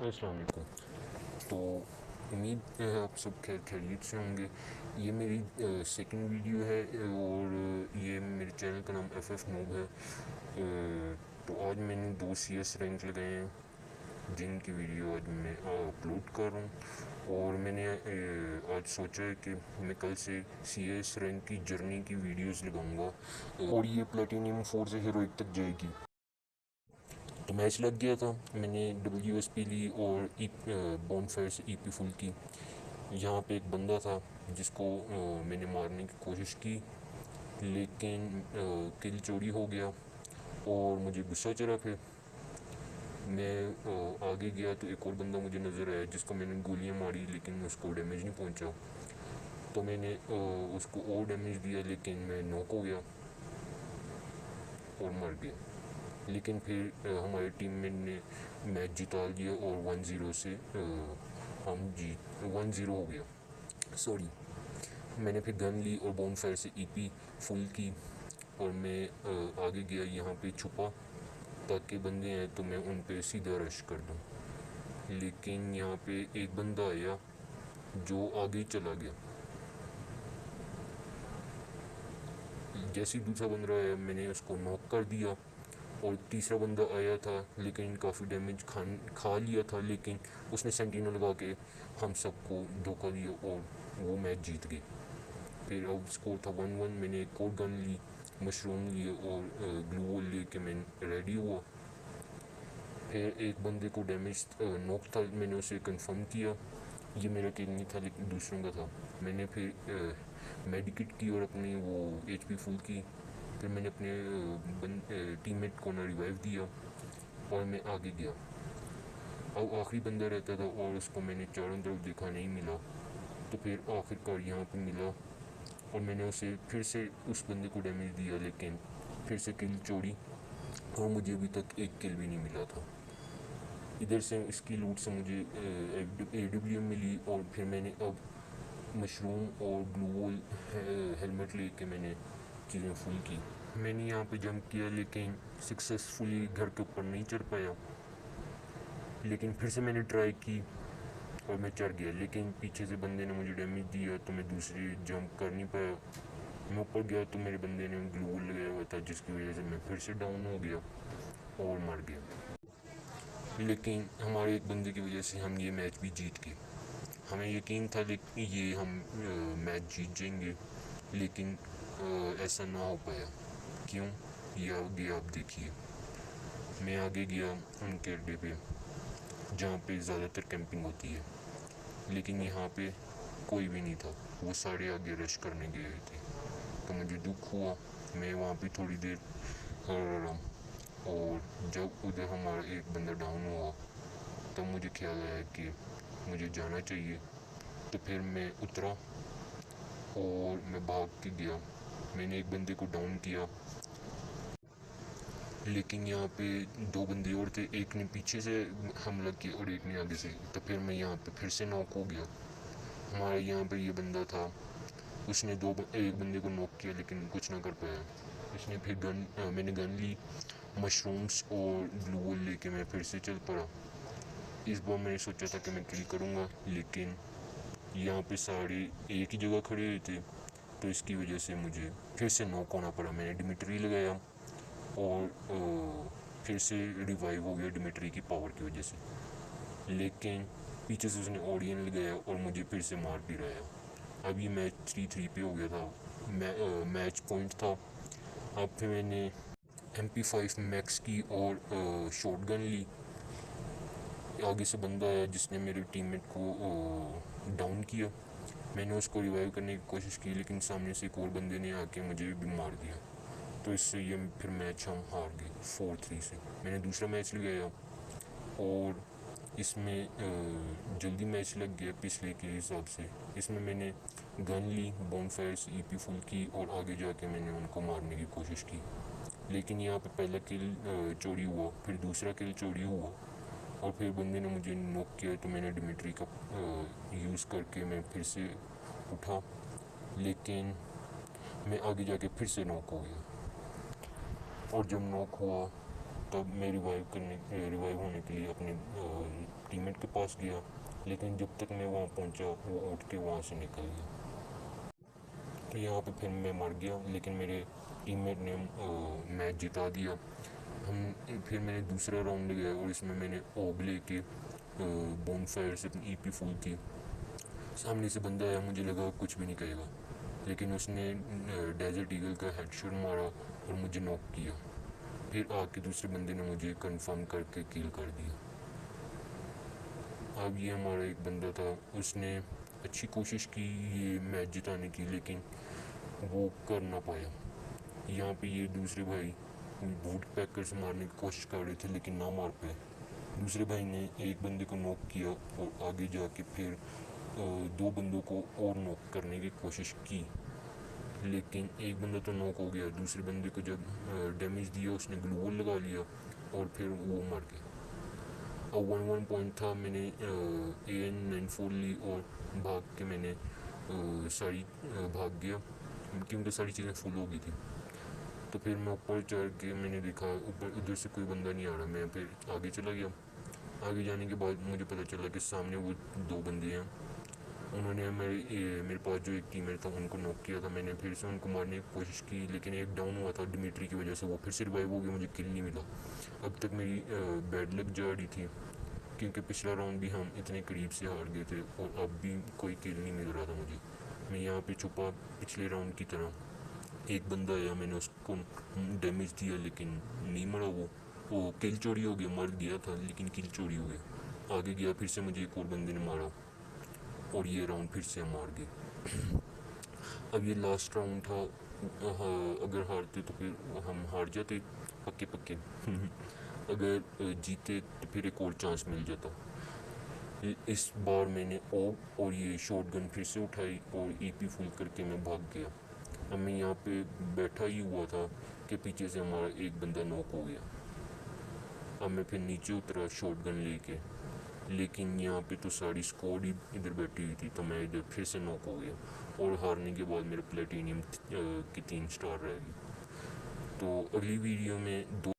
अस्सलाम वालेकुम। तो उम्मीद है आप सब खैरियत से होंगे। ये मेरी सेकंड वीडियो है और ये मेरे चैनल का नाम FF नूब है। तो आज मैंने 2 CS रैंक लगाए हैं जिनकी वीडियो आज मैं अपलोड कर रहा हूँ। और मैंने आज सोचा है कि मैं कल से CS रैंक की जर्नी की वीडियोस लगाऊंगा और ये प्लेटिनियम 4 से हीरोइक तक जाएगी। तो मैच लग गया था, मैंने WSP ली और बॉनफायर से EP फुल की। यहाँ पे एक बंदा था जिसको मैंने मारने की कोशिश की, लेकिन किल चोरी हो गया और मुझे गुस्सा चढ़ा। फिर मैं आगे गया तो एक और बंदा मुझे नज़र आया जिसको मैंने गोलियां मारी, लेकिन उसको डैमेज नहीं पहुंचा। तो मैंने उसको और डैमेज दिया, लेकिन मैं नॉक हो गया और मर गया। लेकिन फिर हमारे टीममेट ने मैच जिता लिया और 1-0 से हम जीत 1-0 हो गया। सॉरी, मैंने फिर गन ली और बॉनफायर से EP फुल की और मैं आगे गया, यहाँ पे छुपा ताकि बंदे आए तो मैं उन पे सीधा रश कर दूँ। लेकिन यहाँ पे एक बंदा आया जो आगे चला गया। जैसे ही दूसरा बंदा आया मैंने उसको नॉक कर दिया और तीसरा बंदा आया था, लेकिन काफ़ी डैमेज खा लिया था, लेकिन उसने सेंटिनल लगा के हम सबको धोखा दिया और वो मैच जीत गए। फिर अब स्कोर था 1-1। मैंने एक और गन ली, मशरूम लिए और ग्लू वॉल ले के मैं रेडी हुआ। फिर एक बंदे को डैमेज नॉक था, मैंने उसे कंफर्म किया। ये मेरा किल नहीं था लेकिन दूसरों का था। मैंने फिर मेडिकेट की और अपनी वो HP फुल की। फिर मैंने अपने टीममेट को ना रिवाइव दिया और मैं आगे गया। अब आखिरी बंदा रहता था और उसको मैंने चारों तरफ देखा, नहीं मिला। तो फिर आखिरकार यहाँ पे मिला और मैंने उसे फिर से उस बंदे को डैमेज दिया, लेकिन फिर से किल चोरी और मुझे अभी तक एक किल भी नहीं मिला था। इधर से इसकी लूट से मुझे AWM मिली और फिर मैंने अब मशरूम और ग्लू वॉल हेलमेट लेके मैंने चीज़ें फुल की। मैंने यहाँ पे जंप किया लेकिन सक्सेसफुली घर के ऊपर नहीं चढ़ पाया। लेकिन फिर से मैंने ट्राई की और मैं चढ़ गया, लेकिन पीछे से बंदे ने मुझे डैमेज दिया तो मैं दूसरी जंप कर नहीं पाया। मैं ऊपर गया तो मेरे बंदे ने ग्लू वॉल लगाया हुआ था, जिसकी वजह से मैं फिर से डाउन हो गया और मर गया। लेकिन हमारे एक बंदे की वजह से हम ये मैच भी जीत गए। हमें यकीन था लेकिन ये हम मैच जीत जाएंगे, लेकिन ऐसा ना हो पाया। क्यों? ये आगे आप देखिए। मैं आगे गया उनके अड्डे पे जहाँ पे ज़्यादातर कैंपिंग होती है, लेकिन यहाँ पे कोई भी नहीं था, वो सारे आगे रश करने गए थे। तो मुझे दुख हुआ, मैं वहाँ पे थोड़ी देर खड़ा रहा और जब उधर हमारा एक बंदा डाउन हुआ तब मुझे ख्याल आया कि मुझे जाना चाहिए। तो फिर मैं उतरा और मैं भाग के गया। मैंने एक बंदे को डाउन किया, लेकिन यहाँ पे 2 बंदे और थे, एक ने पीछे से हमला किया और एक ने आगे से। तो फिर मैं यहाँ पे फिर से नॉक हो गया। हमारे यहाँ पे ये बंदा था, उसने एक बंदे को नॉक किया लेकिन कुछ ना कर पाया। इसने फिर मैंने गन ली, मशरूम्स और ग्लू वॉल लेके मैं फिर से चल पड़ा। इस बार मैंने सोचा था कि मैं किल करूँगा, लेकिन यहाँ पे सारे एक ही जगह खड़े हुए थे, तो इसकी वजह से मुझे फिर से नॉक होना पड़ा। मैंने डिमिट्री लगाया और फिर से रिवाइव हो गया डिमिट्री की पावर की वजह से, लेकिन पीछे से उसने ऑडियन लगाया और मुझे फिर से मार भी रहा। अब ये मैच 3-3 पे हो गया था। मैच पॉइंट था। अब फिर मैंने MP5 मैक्स की और शॉटगन ली। आगे से बंदा आया जिसने मेरे टीममेट को डाउन किया। मैंने उसको रिवाइव करने की कोशिश की, लेकिन सामने से एक और बंदे ने आके मुझे भी मार दिया। तो इससे ये फिर मैच हम हार गए 4-3 से। मैंने दूसरा मैच लगाया और इसमें जल्दी मैच लग गया पिछले के हिसाब से। इसमें मैंने गन ली, बॉनफायर से EP फुल की और आगे जाके मैंने उनको मारने की कोशिश की। लेकिन यहाँ पे पहला किल चोरी हुआ, फिर दूसरा किल चोरी हुआ और फिर बंदे ने मुझे नॉक किया। तो मैंने डिमिट्री का यूज़ करके मैं फिर से उठा, लेकिन मैं आगे जाके फिर से नॉक हो गया। और जब नॉक हुआ तब मैं रिवाइव होने के लिए अपने टीममेट के पास गया, लेकिन जब तक मैं वहाँ पहुँचा वो उठ के वहाँ से निकल गया। तो यहाँ पे फिर मैं मर गया, लेकिन मेरे टीममेट ने मैच जिता दिया। फिर मैंने दूसरा राउंड लिया और इसमें मैंने ओग लेके बोन फायर से अपनी ईपी फुल की। सामने से बंदा आया, मुझे लगा कुछ भी नहीं कहेगा, लेकिन उसने डेजर्ट ईगल का हेडशॉट मारा और मुझे नॉक किया। फिर आके दूसरे बंदे ने मुझे कंफर्म करके किल कर दिया। अब ये हमारा एक बंदा था, उसने अच्छी कोशिश की ये मैच जिताने की, लेकिन वो कर ना पाया। यहाँ पे ये दूसरे भाई बूट पैकर्स मारने की कोशिश कर रहे थे, लेकिन ना मार पाए। दूसरे भाई ने एक बंदे को नॉक किया और आगे जाके फिर दो बंदों को और नॉक करने की कोशिश की, लेकिन एक बंदा तो नॉक हो गया। दूसरे बंदे को जब डैमेज दिया उसने ग्लू वॉल लगा लिया और फिर वो मर गया। अब 1-1 पॉइंट था, मैंने AN-94 ली और भाग के मैंने भाग गया क्योंकि सारी चीज़ें फुल हो गई थी। तो फिर मैं ऊपर चढ़ के मैंने देखा ऊपर उधर से कोई बंदा नहीं आ रहा। मैं फिर आगे चला गया। आगे जाने के बाद मुझे पता चला कि सामने वो दो बंदे हैं। उन्होंने मेरे पास जो एक टीममेट था उनको नॉक किया था। मैंने फिर से उनको मारने की कोशिश की, लेकिन एक डाउन हुआ था डिमिट्री की वजह से, वो फिर से रिवाइव हो गया, मुझे किल नहीं मिला। अब तक मेरी बैड लक जा रही थी, क्योंकि पिछला राउंड भी हम इतने करीब से हार गए थे और अब भी कोई किल नहीं मिल रहा था मुझे। मैं यहाँ पे छुपा पिछले राउंड की तरह। एक बंदा आया, मैंने उसको डैमेज दिया लेकिन नहीं मरा। वो किल चोरी हो गया, मर गया था लेकिन किल चोरी हो गया। आगे गया, फिर से मुझे एक और बंदे ने मारा और ये राउंड फिर से हम हार गए। अब ये लास्ट राउंड था। अगर हारते तो फिर हम हार जाते पक्के पक्के। अगर जीते तो फिर एक और चांस मिल जाता। इस बार मैंने ओग और ये शॉटगन फिर से उठाई और ईपी फुल करके मैं भाग गया। अब मैं यहाँ पे बैठा ही हुआ था कि पीछे से हमारा एक बंदा नॉक हो गया। अब मैं फिर नीचे उतरा शॉटगन लेके, लेकिन यहाँ पे तो सारी स्क्वाड ही इधर बैठी हुई थी, तो मैं इधर फिर से नॉक हो गया और हारने के बाद मेरे प्लेटिनियम की 3 स्टार रह गई। तो अगली वीडियो में 2